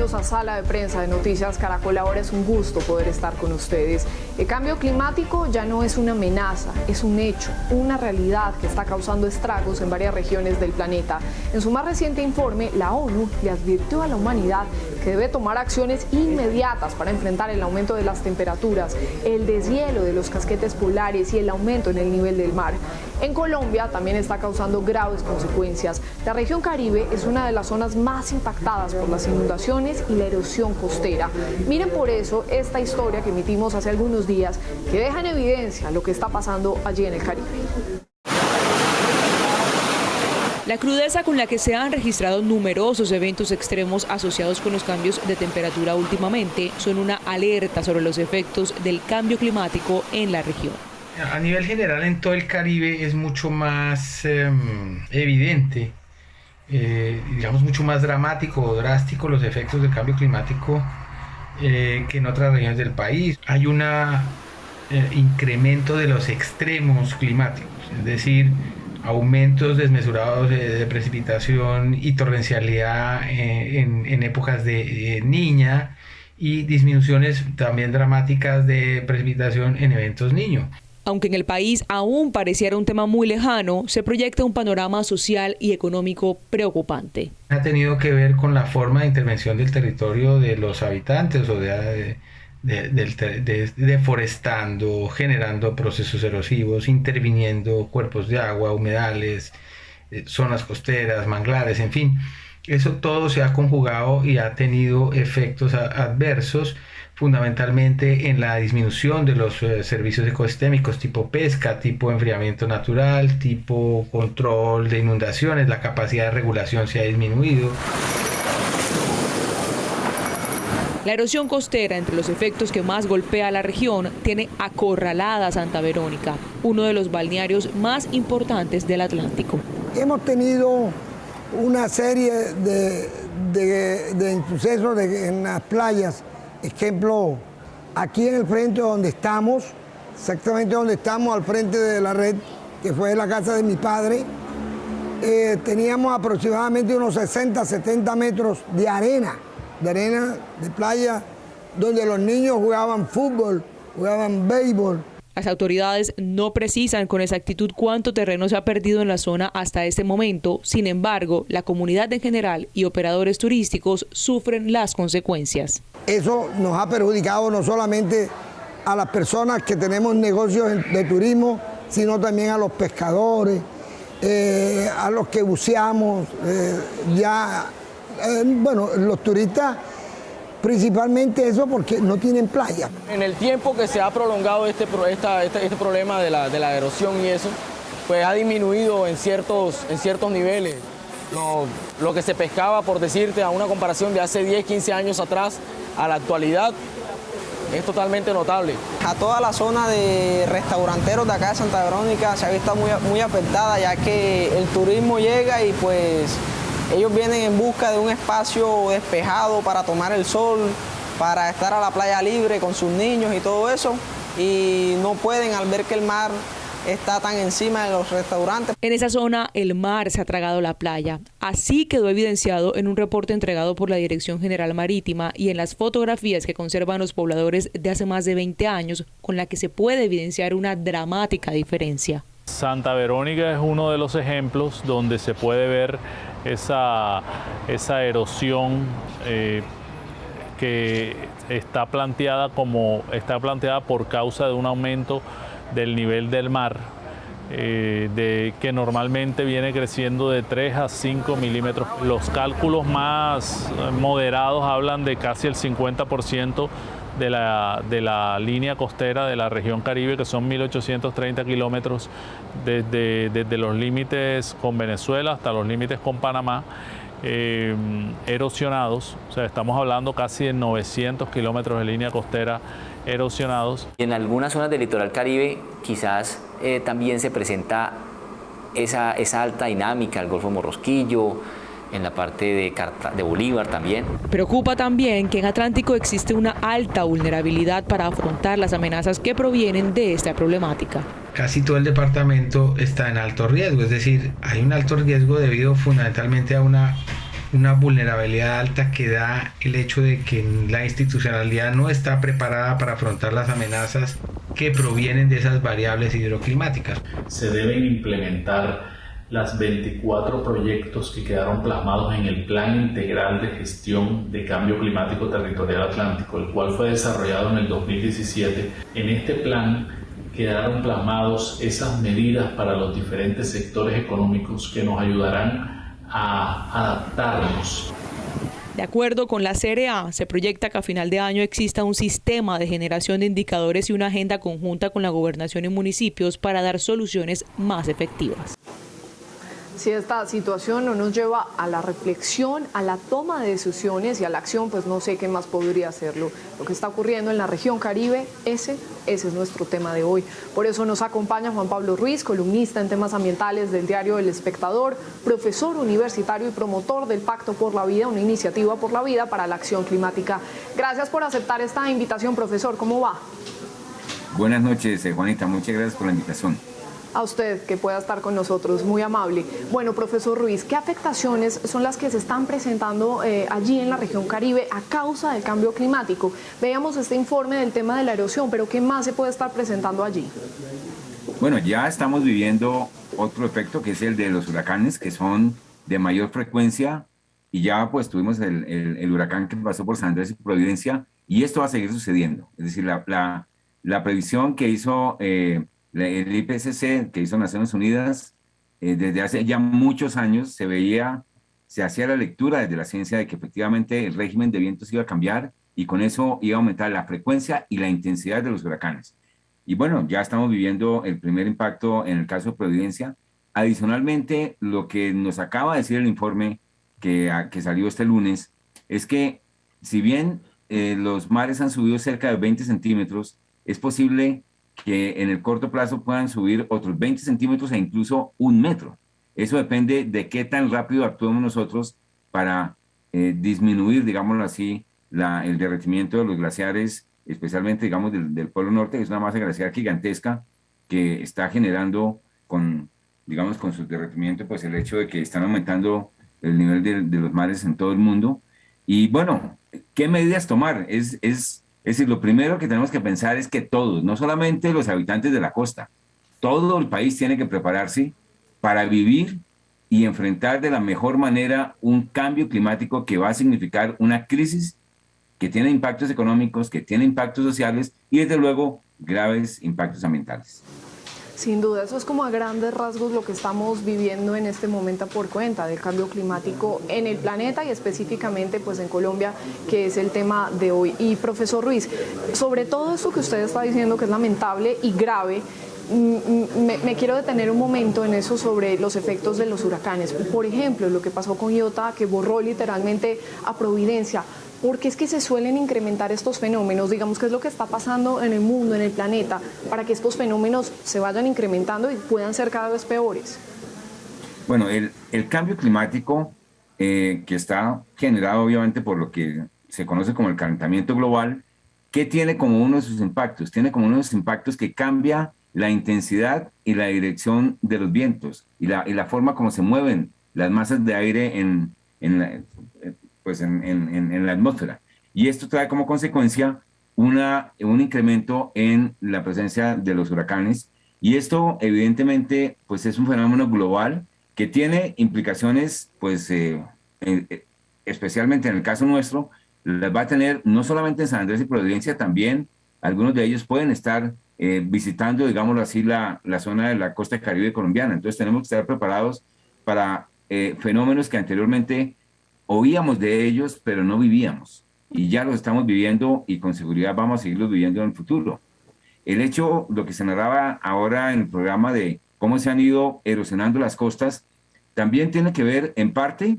bienvenidos a Sala de Prensa de Noticias Caracol. Ahora es un gusto poder estar con ustedes. El cambio climático ya no es una amenaza, es un hecho, una realidad que está causando estragos en varias regiones del planeta. En su más reciente informe, la ONU le advirtió a la humanidad que debe tomar acciones inmediatas para enfrentar el aumento de las temperaturas, el deshielo de los casquetes polares y el aumento en el nivel del mar. En Colombia también está causando graves consecuencias. La región Caribe es una de las zonas más impactadas por las inundaciones y la erosión costera. Miren por eso esta historia que emitimos hace algunos días, que deja en evidencia lo que está pasando allí en el Caribe. La crudeza con la que se han registrado numerosos eventos extremos asociados con los cambios de temperatura últimamente son una alerta sobre los efectos del cambio climático en la región. A nivel general en todo el Caribe es mucho más evidente, digamos mucho más dramático o drástico los efectos del cambio climático que en otras regiones del país. Hay un incremento de los extremos climáticos, es decir, aumentos desmesurados de precipitación y torrencialidad en épocas de niña y disminuciones también dramáticas de precipitación en eventos niño. Aunque en el país aún pareciera un tema muy lejano, se proyecta un panorama social y económico preocupante. Ha tenido que ver con la forma de intervención del territorio de los habitantes o deforestando, generando procesos erosivos, interviniendo cuerpos de agua, humedales, zonas costeras, manglares, en fin. Eso todo se ha conjugado y ha tenido efectos adversos, fundamentalmente en la disminución de los servicios ecosistémicos tipo pesca, tipo enfriamiento natural, tipo control de inundaciones. La capacidad de regulación se ha disminuido. La erosión costera, entre los efectos que más golpea a la región, tiene acorralada a Santa Verónica, uno de los balnearios más importantes del Atlántico. Hemos tenido una serie de sucesos en las playas. Ejemplo, aquí en el frente donde estamos, exactamente donde estamos, al frente de la red, que fue la casa de mi padre, teníamos aproximadamente unos 60, 70 metros de arena de playa, donde los niños jugaban fútbol, jugaban béisbol. Las autoridades no precisan con exactitud cuánto terreno se ha perdido en la zona hasta este momento. Sin embargo, la comunidad en general y operadores turísticos sufren las consecuencias. Eso nos ha perjudicado no solamente a las personas que tenemos negocios de turismo, sino también a los pescadores, a los que buceamos, los turistas. Principalmente eso porque no tienen playa. En el tiempo que se ha prolongado este problema de la erosión y eso, pues ha disminuido en ciertos niveles. Lo que se pescaba, por decirte, a una comparación de hace 10, 15 años atrás a la actualidad, es totalmente notable. A toda la zona de restauranteros de acá de Santa Verónica se ha visto muy afectada, ya que el turismo llega y pues ellos vienen en busca de un espacio despejado para tomar el sol, para estar a la playa libre con sus niños y todo eso, y no pueden al ver que el mar está tan encima de los restaurantes. En esa zona el mar se ha tragado la playa. Así quedó evidenciado en un reporte entregado por la Dirección General Marítima y en las fotografías que conservan los pobladores de hace más de 20 años, con la que se puede evidenciar una dramática diferencia. Santa Verónica es uno de los ejemplos donde se puede ver esa erosión que está planteada por causa de un aumento del nivel del mar, que normalmente viene creciendo de 3 a 5 milímetros. Los cálculos más moderados hablan de casi el 50% de la línea costera de la región Caribe, que son 1.830 kilómetros desde los límites con Venezuela hasta los límites con Panamá, erosionados. O sea, estamos hablando casi de 900 kilómetros de línea costera erosionados. En algunas zonas del litoral Caribe quizás también se presenta esa alta dinámica, el Golfo Morrosquillo, en la parte de Bolívar también. Preocupa también que en Atlántico existe una alta vulnerabilidad para afrontar las amenazas que provienen de esta problemática. Casi todo el departamento está en alto riesgo, es decir, hay un alto riesgo debido fundamentalmente a una una vulnerabilidad alta que da el hecho de que la institucionalidad no está preparada para afrontar las amenazas que provienen de esas variables hidroclimáticas. Se deben implementar las 24 proyectos que quedaron plasmados en el Plan Integral de Gestión de Cambio Climático Territorial Atlántico, el cual fue desarrollado en el 2017. En este plan quedaron plasmados esas medidas para los diferentes sectores económicos que nos ayudarán a adaptarnos. De acuerdo con la CRA, se proyecta que a final de año exista un sistema de generación de indicadores y una agenda conjunta con la gobernación y municipios para dar soluciones más efectivas. Si esta situación no nos lleva a la reflexión, a la toma de decisiones y a la acción, pues no sé qué más podría hacerlo. Lo que está ocurriendo en la región Caribe, ese es nuestro tema de hoy. Por eso nos acompaña Juan Pablo Ruiz, columnista en temas ambientales del diario El Espectador, profesor universitario y promotor del Pacto por la Vida, una iniciativa por la vida para la acción climática. Gracias por aceptar esta invitación, profesor. ¿Cómo va? Buenas noches, Juanita. Muchas gracias por la invitación. A usted que pueda estar con nosotros, muy amable. Bueno, profesor Ruiz, ¿qué afectaciones son las que se están presentando allí en la región Caribe a causa del cambio climático? Veíamos este informe del tema de la erosión, pero ¿qué más se puede estar presentando allí? Bueno, ya estamos viviendo otro efecto que es el de los huracanes, que son de mayor frecuencia, y ya pues tuvimos el huracán que pasó por San Andrés y Providencia, y esto va a seguir sucediendo. Es decir, la previsión que hizo el IPCC, que hizo Naciones Unidas, desde hace ya muchos años se hacía la lectura desde la ciencia de que efectivamente el régimen de vientos iba a cambiar y con eso iba a aumentar la frecuencia y la intensidad de los huracanes. Y bueno, ya estamos viviendo el primer impacto en el caso de Providencia. Adicionalmente, lo que nos acaba de decir el informe que salió este lunes es que si bien los mares han subido cerca de 20 centímetros, es posible que en el corto plazo puedan subir otros 20 centímetros e incluso 1 metro. Eso depende de qué tan rápido actuemos nosotros para disminuir, digámoslo así, el derretimiento de los glaciares, especialmente, digamos, del Polo Norte, que es una masa glaciar gigantesca que está generando con su derretimiento, pues el hecho de que están aumentando el nivel de los mares en todo el mundo. Y bueno, ¿qué medidas tomar? Es decir, lo primero que tenemos que pensar es que todos, no solamente los habitantes de la costa, todo el país tiene que prepararse para vivir y enfrentar de la mejor manera un cambio climático que va a significar una crisis que tiene impactos económicos, que tiene impactos sociales y desde luego graves impactos ambientales. Sin duda, eso es como a grandes rasgos lo que estamos viviendo en este momento por cuenta del cambio climático en el planeta y específicamente pues en Colombia, que es el tema de hoy. Y profesor Ruiz, sobre todo esto que usted está diciendo que es lamentable y grave, me quiero detener un momento en eso sobre los efectos de los huracanes. Por ejemplo, lo que pasó con Iota, que borró literalmente a Providencia. ¿Por qué es que se suelen incrementar estos fenómenos? Digamos, ¿qué es lo que está pasando en el mundo, en el planeta, para que estos fenómenos se vayan incrementando y puedan ser cada vez peores? Bueno, el cambio climático que está generado obviamente por lo que se conoce como el calentamiento global, ¿qué tiene como uno de sus impactos? Tiene como uno de sus impactos que cambia la intensidad y la dirección de los vientos y la forma como se mueven las masas de aire en la atmósfera. Y esto trae como consecuencia un incremento en la presencia de los huracanes. Y esto, evidentemente, pues es un fenómeno global que tiene implicaciones, pues, especialmente en el caso nuestro, las va a tener no solamente en San Andrés y Providencia, también algunos de ellos pueden estar visitando, digámoslo así, la zona de la costa caribe colombiana. Entonces tenemos que estar preparados para fenómenos que anteriormente oíamos de ellos, pero no vivíamos. Y ya los estamos viviendo y con seguridad vamos a seguirlos viviendo en el futuro. El hecho, lo que se narraba ahora en el programa de cómo se han ido erosionando las costas, también tiene que ver en parte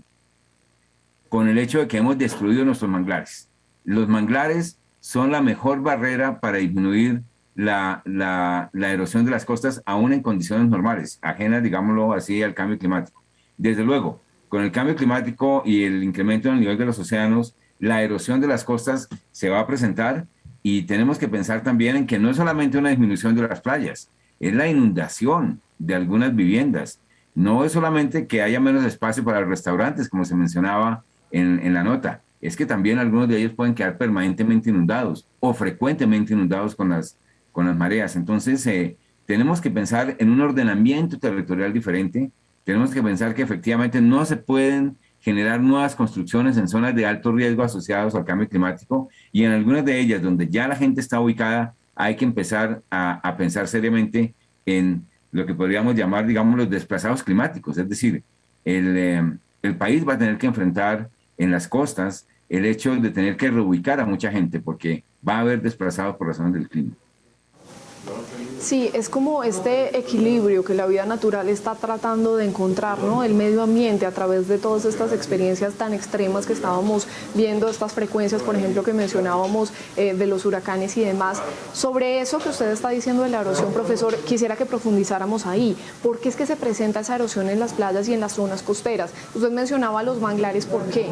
con el hecho de que hemos destruido nuestros manglares. Los manglares son la mejor barrera para disminuir la erosión de las costas, aún en condiciones normales, ajenas, digámoslo así, al cambio climático. Desde luego, con el cambio climático y el incremento en el nivel de los océanos, la erosión de las costas se va a presentar y tenemos que pensar también en que no es solamente una disminución de las playas, es la inundación de algunas viviendas, no es solamente que haya menos espacio para los restaurantes, como se mencionaba en la nota, es que también algunos de ellos pueden quedar permanentemente inundados o frecuentemente inundados con las mareas. Entonces, tenemos que pensar en un ordenamiento territorial diferente, tenemos que pensar que efectivamente no se pueden generar nuevas construcciones en zonas de alto riesgo asociados al cambio climático, y en algunas de ellas donde ya la gente está ubicada hay que empezar a pensar seriamente en lo que podríamos llamar, digamos, los desplazados climáticos. Es decir, el país va a tener que enfrentar en las costas el hecho de tener que reubicar a mucha gente porque va a haber desplazados por razones del clima. Sí, es como este equilibrio que la vida natural está tratando de encontrar, ¿no? El medio ambiente a través de todas estas experiencias tan extremas que estábamos viendo, estas frecuencias, por ejemplo, que mencionábamos de los huracanes y demás. Sobre eso que usted está diciendo de la erosión, profesor, quisiera que profundizáramos ahí. ¿Por qué es que se presenta esa erosión en las playas y en las zonas costeras? Usted mencionaba los manglares, ¿por qué?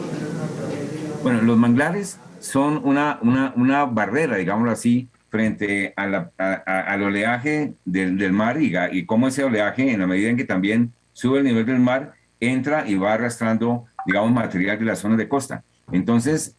Bueno, los manglares son una barrera, digámoslo así, frente al oleaje del mar y cómo ese oleaje, en la medida en que también sube el nivel del mar, entra y va arrastrando, digamos, material de las zonas de costa. Entonces,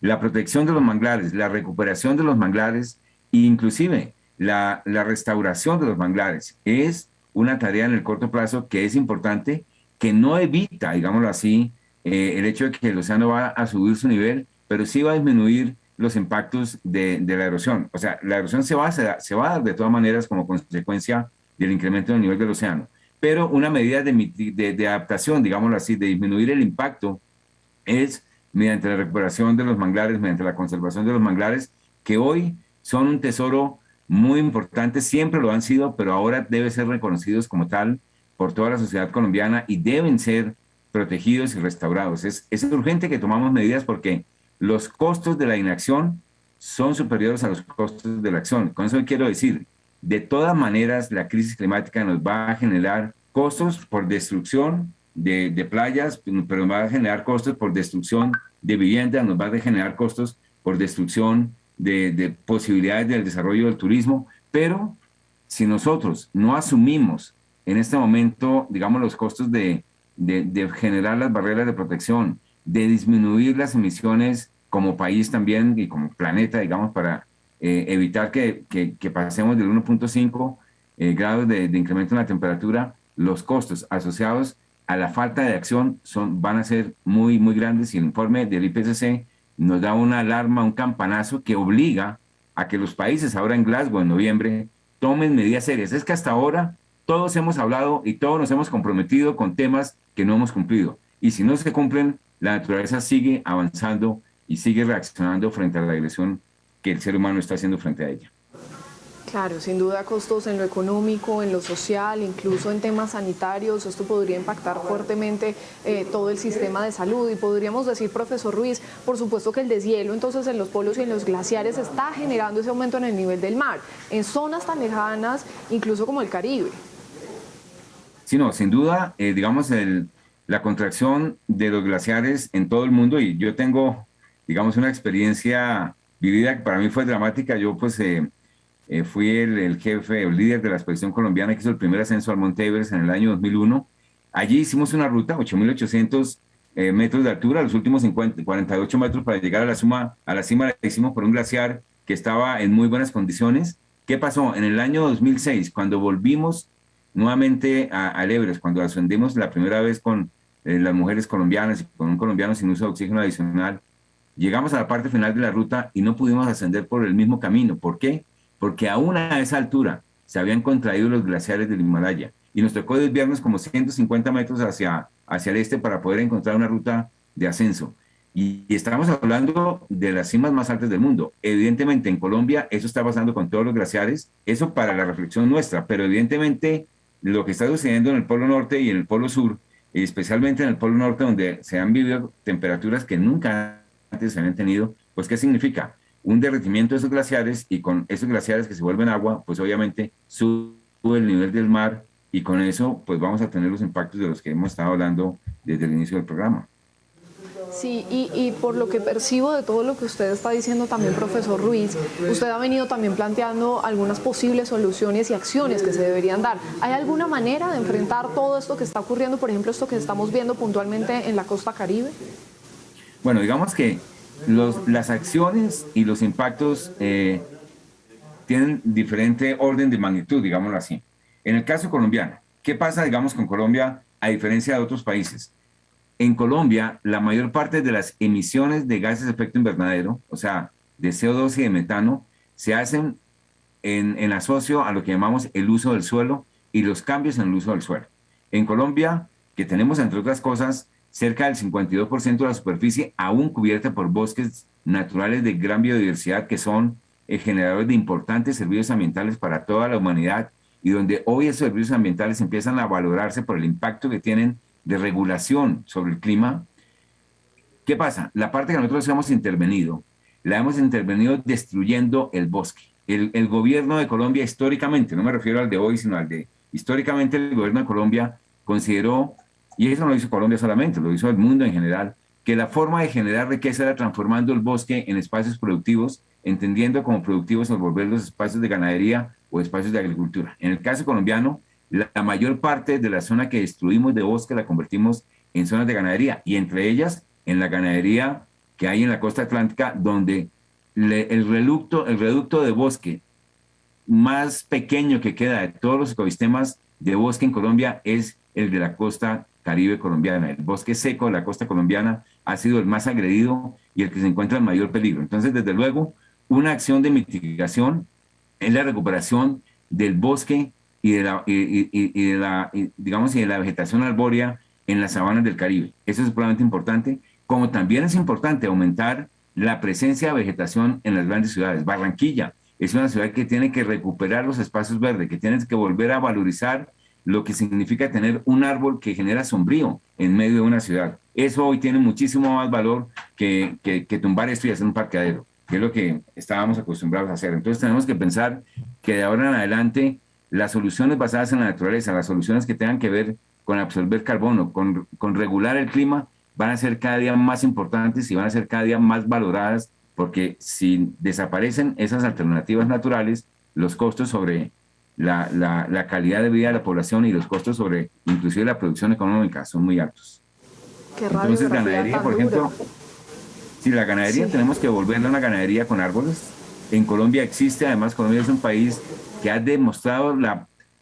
la protección de los manglares, la recuperación de los manglares, inclusive la restauración de los manglares, es una tarea en el corto plazo que es importante, que no evita, digámoslo así, el hecho de que el océano va a subir su nivel, pero sí va a disminuir los impactos de la erosión. O sea, la erosión se va a dar de todas maneras como consecuencia del incremento del nivel del océano, pero una medida de adaptación, digámoslo así, de disminuir el impacto es mediante la recuperación de los manglares, mediante la conservación de los manglares, que hoy son un tesoro muy importante, siempre lo han sido, pero ahora deben ser reconocidos como tal por toda la sociedad colombiana y deben ser protegidos y restaurados. Es urgente que tomamos medidas porque los costos de la inacción son superiores a los costos de la acción. Con eso quiero decir, de todas maneras, la crisis climática nos va a generar costos por destrucción de playas, pero nos va a generar costos por destrucción de viviendas, nos va a generar costos por destrucción de posibilidades del desarrollo del turismo. Pero si nosotros no asumimos en este momento, digamos, los costos de generar las barreras de protección, de disminuir las emisiones como país también y como planeta, digamos, para evitar que pasemos del 1.5 grados de incremento en la temperatura, los costos asociados a la falta de acción van a ser muy, muy grandes, y el informe del IPCC nos da una alarma, un campanazo que obliga a que los países ahora en Glasgow en noviembre tomen medidas serias. Es que hasta ahora todos hemos hablado y todos nos hemos comprometido con temas que no hemos cumplido, y si no se cumplen, la naturaleza sigue avanzando y sigue reaccionando frente a la agresión que el ser humano está haciendo frente a ella. Claro, sin duda costos en lo económico, en lo social, incluso en temas sanitarios. Esto podría impactar fuertemente todo el sistema de salud. Y podríamos decir, profesor Ruiz, por supuesto que el deshielo entonces en los polos y en los glaciares está generando ese aumento en el nivel del mar, en zonas tan lejanas, incluso como el Caribe. Sí, no, sin duda, digamos, la contracción de los glaciares en todo el mundo, y yo tengo, digamos, una experiencia vivida que para mí fue dramática. Yo pues fui el jefe, el líder de la expedición colombiana que hizo el primer ascenso al Monte Everest en el año 2001. Allí hicimos una ruta, 8.800 metros de altura, los últimos 48 metros para llegar a la cima la hicimos por un glaciar que estaba en muy buenas condiciones. ¿Qué pasó? En el año 2006, cuando volvimos nuevamente al Everest, cuando ascendimos la primera vez con las mujeres colombianas y con un colombiano sin uso de oxígeno adicional, llegamos a la parte final de la ruta y no pudimos ascender por el mismo camino. ¿Por qué? Porque aún a esa altura se habían contraído los glaciares del Himalaya y nos tocó desviarnos como 150 metros hacia el este para poder encontrar una ruta de ascenso. Y estamos hablando de las cimas más altas del mundo. Evidentemente en Colombia eso está pasando con todos los glaciares, eso para la reflexión nuestra, pero evidentemente lo que está sucediendo en el Polo Norte y en el Polo Sur, y especialmente en el Polo Norte, donde se han vivido temperaturas que nunca antes se habían tenido, pues ¿qué significa? Un derretimiento de esos glaciares, y con esos glaciares que se vuelven agua, pues obviamente sube el nivel del mar, y con eso pues vamos a tener los impactos de los que hemos estado hablando desde el inicio del programa. Sí, y por lo que percibo de todo lo que usted está diciendo también, profesor Ruiz, usted ha venido también planteando algunas posibles soluciones y acciones que se deberían dar. ¿Hay alguna manera de enfrentar todo esto que está ocurriendo, por ejemplo, esto que estamos viendo puntualmente en la costa Caribe? Bueno, digamos que las acciones y los impactos tienen diferente orden de magnitud, digámoslo así. En el caso colombiano, ¿qué pasa, digamos, con Colombia a diferencia de otros países? En Colombia, la mayor parte de las emisiones de gases de efecto invernadero, o sea, de CO2 y de metano, se hacen en asocio a lo que llamamos el uso del suelo y los cambios en el uso del suelo. En Colombia, que tenemos, entre otras cosas, cerca del 52% de la superficie aún cubierta por bosques naturales de gran biodiversidad que son generadores de importantes servicios ambientales para toda la humanidad y donde hoy esos servicios ambientales empiezan a valorarse por el impacto que tienen de regulación sobre el clima. ¿Qué pasa? La parte que nosotros hemos intervenido, la hemos intervenido destruyendo el bosque. El gobierno de Colombia históricamente, no me refiero al de hoy, sino al de históricamente, el gobierno de Colombia consideró, y eso no lo hizo Colombia solamente, lo hizo el mundo en general, que la forma de generar riqueza era transformando el bosque en espacios productivos, entendiendo como productivos al volver los espacios de ganadería o espacios de agricultura. En el caso colombiano, la mayor parte de la zona que destruimos de bosque la convertimos en zonas de ganadería, y entre ellas en la ganadería que hay en la costa atlántica, donde el reducto de bosque más pequeño que queda de todos los ecosistemas de bosque en Colombia es el de la costa Caribe colombiana. El bosque seco de la costa colombiana ha sido el más agredido y el que se encuentra en mayor peligro. Entonces, desde luego, una acción de mitigación es la recuperación del bosque y de la vegetación arbórea en las sabanas del Caribe. Eso es probablemente importante, como también es importante aumentar la presencia de vegetación en las grandes ciudades. Barranquilla es una ciudad que tiene que recuperar los espacios verdes, que tiene que volver a valorizar lo que significa tener un árbol que genera sombrío en medio de una ciudad. Eso hoy tiene muchísimo más valor que tumbar esto y hacer un parqueadero, que es lo que estábamos acostumbrados a hacer. Entonces tenemos que pensar que de ahora en adelante las soluciones basadas en la naturaleza, las soluciones que tengan que ver con absorber carbono, con regular el clima, van a ser cada día más importantes y van a ser cada día más valoradas, porque si desaparecen esas alternativas naturales, los costos sobre la calidad de vida de la población y los costos sobre inclusive la producción económica son muy altos. Entonces, ganadería, por ejemplo, si la ganadería tenemos que volverla a una ganadería con árboles. En Colombia existe, además Colombia es un país que ha demostrado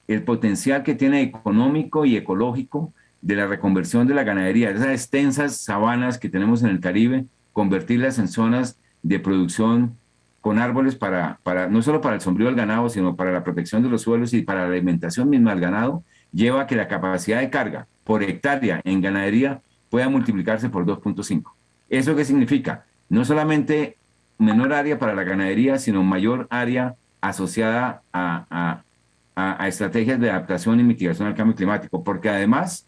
el potencial que tiene económico y ecológico de la reconversión de la ganadería, de esas extensas sabanas que tenemos en el Caribe, convertirlas en zonas de producción con árboles no solo para el sombrío del ganado, sino para la protección de los suelos y para la alimentación misma del ganado, lleva a que la capacidad de carga por hectárea en ganadería pueda multiplicarse por 2.5. ¿Eso qué significa? No solamente menor área para la ganadería, sino mayor área asociada a estrategias de adaptación y mitigación al cambio climático, porque además,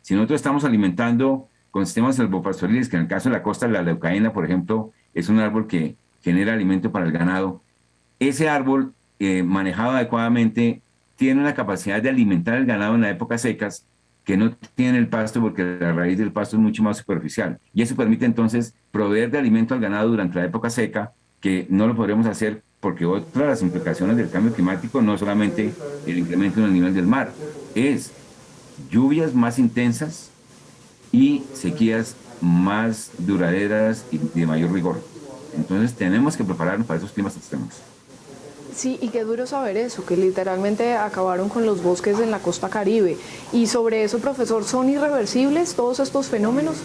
si nosotros estamos alimentando con sistemas silvopastoriles, que en el caso de la costa, la leucaena, por ejemplo, es un árbol que genera alimento para el ganado, ese árbol manejado adecuadamente tiene una capacidad de alimentar el ganado en las épocas secas que no tiene el pasto, porque la raíz del pasto es mucho más superficial, y eso permite entonces proveer de alimento al ganado durante la época seca, que no lo podremos hacer porque otra de las implicaciones del cambio climático no solamente el incremento en el nivel del mar, es lluvias más intensas y sequías más duraderas y de mayor rigor. Entonces tenemos que prepararnos para esos climas extremos. Sí, y qué duro saber eso, que literalmente acabaron con los bosques en la costa Caribe. Y sobre eso, profesor, ¿son irreversibles todos estos fenómenos?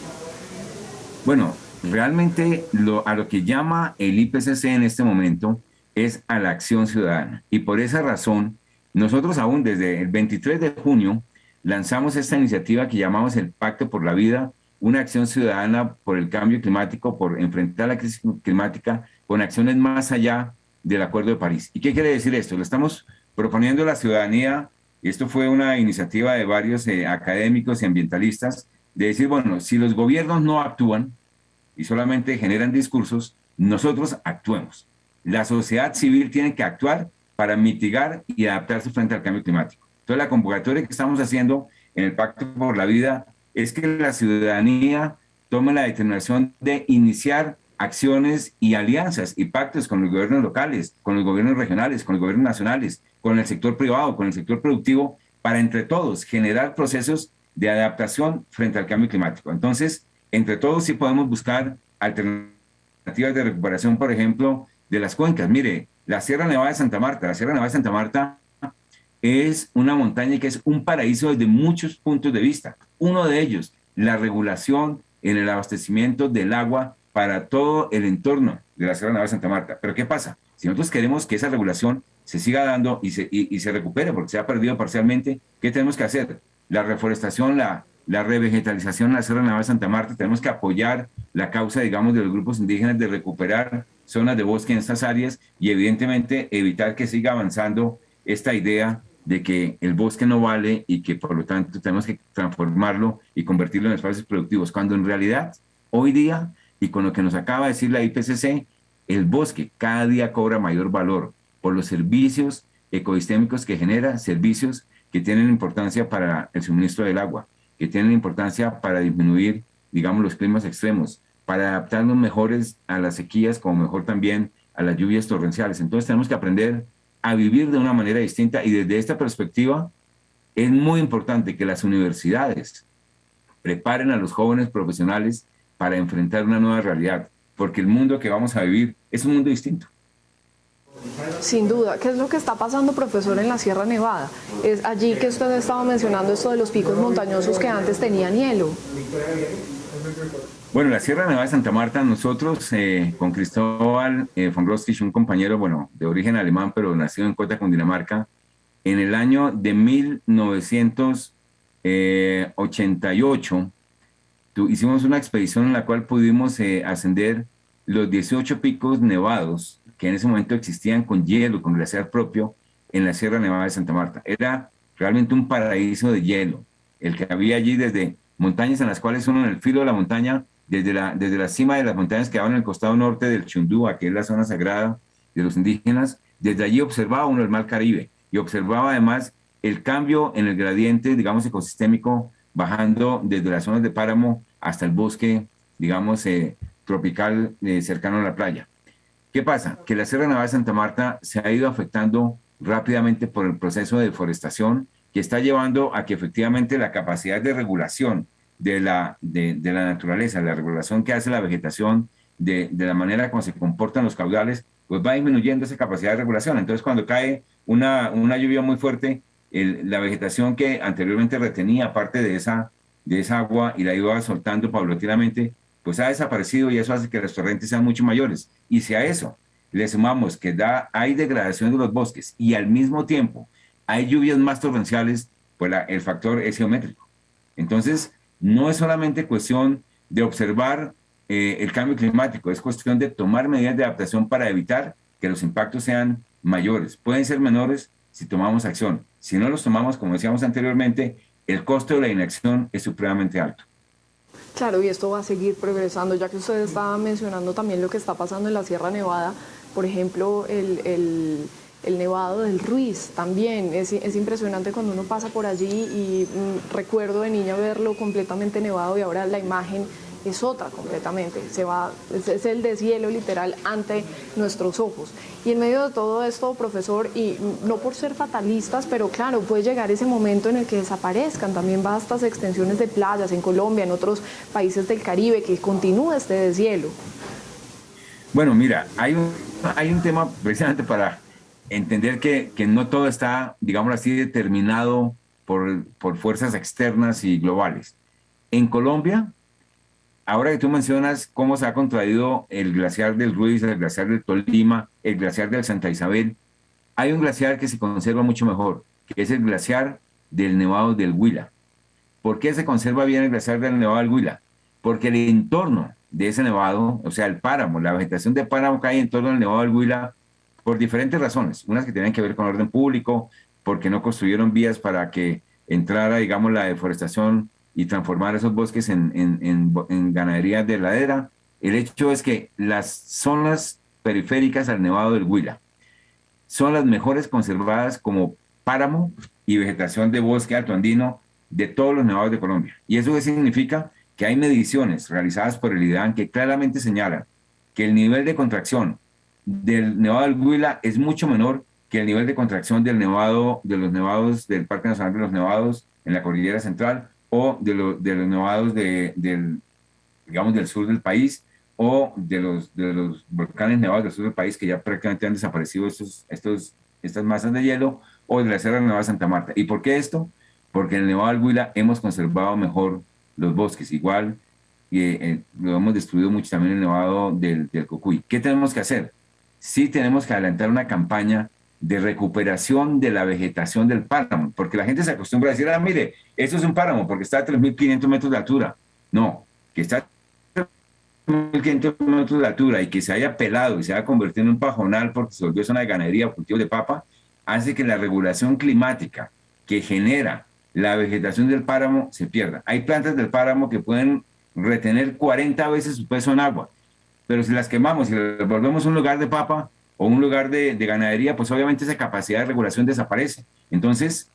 Bueno, realmente a lo que llama el IPCC en este momento es a la acción ciudadana. Y por esa razón, nosotros aún desde el 23 de junio lanzamos esta iniciativa que llamamos el Pacto por la Vida, una acción ciudadana por el cambio climático, por enfrentar la crisis climática con acciones más allá del Acuerdo de París. ¿Y qué quiere decir esto? Lo estamos proponiendo a la ciudadanía, y esto fue una iniciativa de varios académicos y ambientalistas, de decir, bueno, si los gobiernos no actúan y solamente generan discursos, nosotros actuemos. La sociedad civil tiene que actuar para mitigar y adaptarse frente al cambio climático. Entonces, la convocatoria que estamos haciendo en el Pacto por la Vida es que la ciudadanía tome la determinación de iniciar acciones y alianzas y pactos con los gobiernos locales, con los gobiernos regionales, con los gobiernos nacionales, con el sector privado, con el sector productivo, para entre todos generar procesos de adaptación frente al cambio climático. Entonces, entre todos sí podemos buscar alternativas de recuperación, por ejemplo, de las cuencas. Mire, la Sierra Nevada de Santa Marta, es una montaña que es un paraíso desde muchos puntos de vista. Uno de ellos, la regulación en el abastecimiento del agua para todo el entorno de la Sierra Nevada de Santa Marta. Pero ¿qué pasa? Si nosotros queremos que esa regulación se siga dando y se recupere, porque se ha perdido parcialmente, ¿qué tenemos que hacer? La reforestación, la revegetalización en la Sierra Nevada de Santa Marta. Tenemos que apoyar la causa, digamos, de los grupos indígenas de recuperar zonas de bosque en estas áreas y evidentemente evitar que siga avanzando esta idea de que el bosque no vale y que por lo tanto tenemos que transformarlo y convertirlo en espacios productivos, cuando en realidad hoy día, y con lo que nos acaba de decir la IPCC, el bosque cada día cobra mayor valor por los servicios ecosistémicos que genera, servicios que tienen importancia para el suministro del agua, que tienen importancia para disminuir, digamos, los climas extremos, para adaptarnos mejores a las sequías, como mejor también a las lluvias torrenciales. Entonces tenemos que aprender a vivir de una manera distinta, y desde esta perspectiva es muy importante que las universidades preparen a los jóvenes profesionales para enfrentar una nueva realidad, porque el mundo que vamos a vivir es un mundo distinto. Sin duda. ¿Qué es lo que está pasando, profesor, en la Sierra Nevada? Es allí que usted estaba mencionando esto de los picos montañosos que antes tenían hielo. Bueno, la Sierra Nevada de Santa Marta, nosotros con Cristóbal von Rostich, un compañero, bueno, de origen alemán, pero nacido en Cota, Cundinamarca, en el año de 1988, hicimos una expedición en la cual pudimos ascender los 18 picos nevados que en ese momento existían con hielo, con glaciar propio, en la Sierra Nevada de Santa Marta. Era realmente un paraíso de hielo, el que había allí, desde montañas en las cuales uno en el filo de la montaña, desde la cima de las montañas que daban en el costado norte del Chundúa, que es la zona sagrada de los indígenas, desde allí observaba uno el Mar Caribe y observaba además el cambio en el gradiente, digamos, ecosistémico, bajando desde las zonas de páramo hasta el bosque, digamos, tropical cercano a la playa. ¿Qué pasa? Que la Sierra Nevada de Santa Marta se ha ido afectando rápidamente por el proceso de deforestación, que está llevando a que efectivamente la capacidad de regulación de la naturaleza, la regulación que hace la vegetación, de la manera como se comportan los caudales, pues va disminuyendo esa capacidad de regulación. Entonces, cuando cae una lluvia muy fuerte, la vegetación que anteriormente retenía parte de esa agua y la iba soltando paulatinamente, pues ha desaparecido, y eso hace que los torrentes sean mucho mayores. Y si a eso le sumamos que hay degradación de los bosques y al mismo tiempo hay lluvias más torrenciales, pues el factor es geométrico. Entonces, no es solamente cuestión de observar el cambio climático, es cuestión de tomar medidas de adaptación para evitar que los impactos sean mayores. Pueden ser menores si tomamos acción. Si no los tomamos, como decíamos anteriormente, el costo de la inacción es supremamente alto. Claro, y esto va a seguir progresando, ya que usted estaba mencionando también lo que está pasando en la Sierra Nevada, por ejemplo, el Nevado del Ruiz también. Es impresionante cuando uno pasa por allí y recuerdo de niña verlo completamente nevado, y ahora la imagen es otra completamente. Es el deshielo literal ante nuestros ojos. Y en medio de todo esto, profesor, y no por ser fatalistas, pero claro, puede llegar ese momento en el que desaparezcan también vastas extensiones de playas en Colombia, en otros países del Caribe, que continúe este deshielo. Bueno, mira, hay un tema precisamente para entender que no todo está, digamos así, determinado por fuerzas externas y globales. En Colombia, ahora que tú mencionas cómo se ha contraído el glaciar del Ruiz, el glaciar del Tolima, el glaciar del Santa Isabel, hay un glaciar que se conserva mucho mejor, que es el glaciar del Nevado del Huila. ¿Por qué se conserva bien el glaciar del Nevado del Huila? Porque el entorno de ese nevado, o sea, el páramo, la vegetación de páramo que hay en torno al Nevado del Huila, por diferentes razones, unas que tienen que ver con orden público, porque no construyeron vías para que entrara, digamos, la deforestación y transformar esos bosques en ganadería de ladera. El hecho es que las zonas periféricas al Nevado del Huila son las mejores conservadas como páramo y vegetación de bosque altoandino de todos los nevados de Colombia. ¿Y eso qué significa? que hay mediciones realizadas por el IDEAN que claramente señalan que el nivel de contracción del Nevado del Huila es mucho menor que el nivel de contracción del nevado, de los nevados del Parque Nacional de los Nevados en la Cordillera Central o de los nevados digamos, del sur del país, o de los volcanes nevados del sur del país que ya prácticamente han desaparecido estas masas de hielo, o de la Sierra Nevada de Santa Marta. ¿Y por qué esto? Porque en el Nevado del Huila hemos conservado mejor los bosques, igual lo hemos destruido mucho también en el Nevado del Cocuy. ¿Qué tenemos que hacer? Sí tenemos que adelantar una campaña de recuperación de la vegetación del páramo, porque la gente se acostumbra a decir, mire, esto es un páramo porque está a 3.500 metros de altura. No, que está a 3.500 metros de altura y que se haya pelado y se haya convertido en un pajonal porque se volvió zona de ganadería o cultivo de papa, hace que la regulación climática que genera la vegetación del páramo se pierda. Hay plantas del páramo que pueden retener 40 veces su peso en agua, pero si las quemamos y las volvemos un lugar de papa o un lugar de ganadería, pues obviamente esa capacidad de regulación desaparece. Entonces,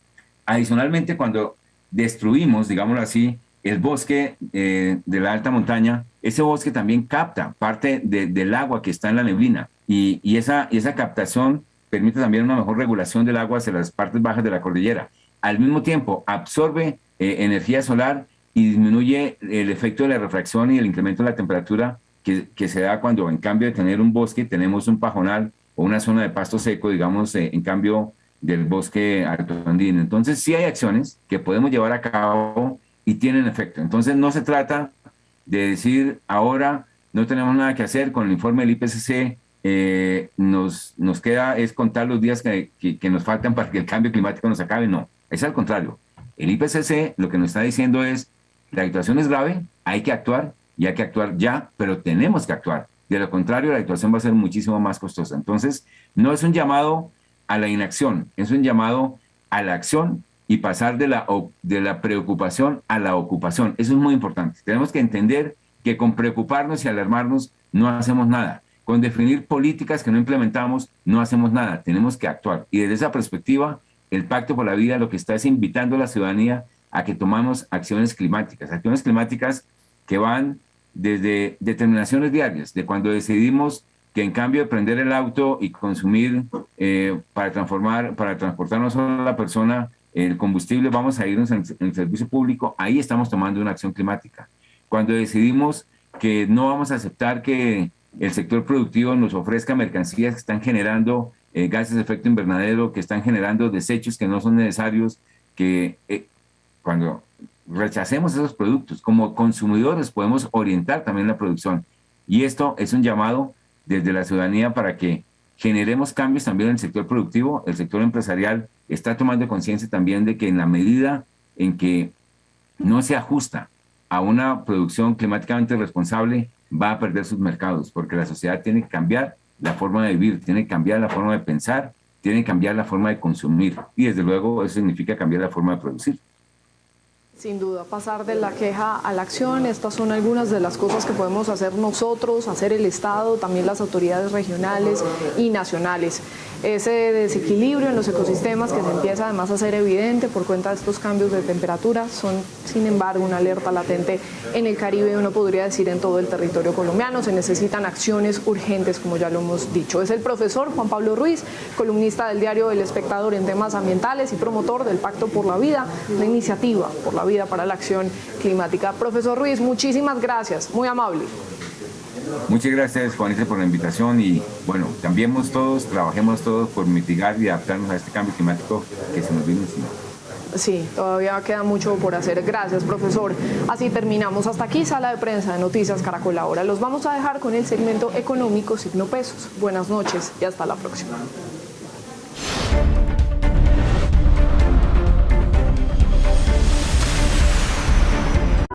adicionalmente, cuando destruimos, digámoslo así, el bosque de la alta montaña, ese bosque también capta parte del agua que está en la neblina y esa captación permite también una mejor regulación del agua hacia las partes bajas de la cordillera. Al mismo tiempo, absorbe energía solar y disminuye el efecto de la refracción y el incremento de la temperatura que se da cuando, en cambio de tener un bosque, tenemos un pajonal o una zona de pasto seco, digamos, en cambio del bosque altoandino. Entonces, sí hay acciones que podemos llevar a cabo y tienen efecto. Entonces, no se trata de decir, ahora no tenemos nada que hacer con el informe del IPCC, nos queda es contar los días que nos faltan para que el cambio climático nos acabe. No, es al contrario. El IPCC lo que nos está diciendo es, la situación es grave, hay que actuar, y hay que actuar ya, pero tenemos que actuar. De lo contrario, la situación va a ser muchísimo más costosa. Entonces, no es un llamado a la inacción, es un llamado a la acción y pasar de la preocupación a la ocupación. Eso es muy importante. Tenemos que entender que con preocuparnos y alarmarnos no hacemos nada. Con definir políticas que no implementamos no hacemos nada. Tenemos que actuar. Y desde esa perspectiva, el Pacto por la Vida lo que está es invitando a la ciudadanía a que tomamos acciones climáticas que van desde determinaciones diarias, de cuando decidimos que en cambio de prender el auto y consumir para transportar no solo a la persona el combustible, vamos a irnos en el servicio público, ahí estamos tomando una acción climática. Cuando decidimos que no vamos a aceptar que el sector productivo nos ofrezca mercancías que están generando gases de efecto invernadero, que están generando desechos que no son necesarios, cuando rechacemos esos productos, como consumidores podemos orientar también la producción. Y esto es un llamado desde la ciudadanía para que generemos cambios también en el sector productivo. El sector empresarial está tomando conciencia también de que en la medida en que no se ajusta a una producción climáticamente responsable, va a perder sus mercados, porque la sociedad tiene que cambiar la forma de vivir, tiene que cambiar la forma de pensar, tiene que cambiar la forma de consumir. Y desde luego eso significa cambiar la forma de producir. Sin duda, pasar de la queja a la acción, estas son algunas de las cosas que podemos hacer nosotros, hacer el Estado, también las autoridades regionales y nacionales. Ese desequilibrio en los ecosistemas que se empieza además a hacer evidente por cuenta de estos cambios de temperatura son, sin embargo, una alerta latente en el Caribe, uno podría decir en todo el territorio colombiano. Se necesitan acciones urgentes, como ya lo hemos dicho. Es el profesor Juan Pablo Ruiz, columnista del diario El Espectador en temas ambientales y promotor del Pacto por la Vida, una iniciativa por la vida para la acción climática. Profesor Ruiz, muchísimas gracias, muy amable. Muchas gracias, Juanita, por la invitación y bueno, cambiemos todos, trabajemos todos por mitigar y adaptarnos a este cambio climático que se nos viene encima. Sí, todavía queda mucho por hacer. Gracias, profesor. Así terminamos. Hasta aquí, Sala de Prensa de Noticias Caracol Ahora. Los vamos a dejar con el segmento económico Signo Pesos. Buenas noches y hasta la próxima.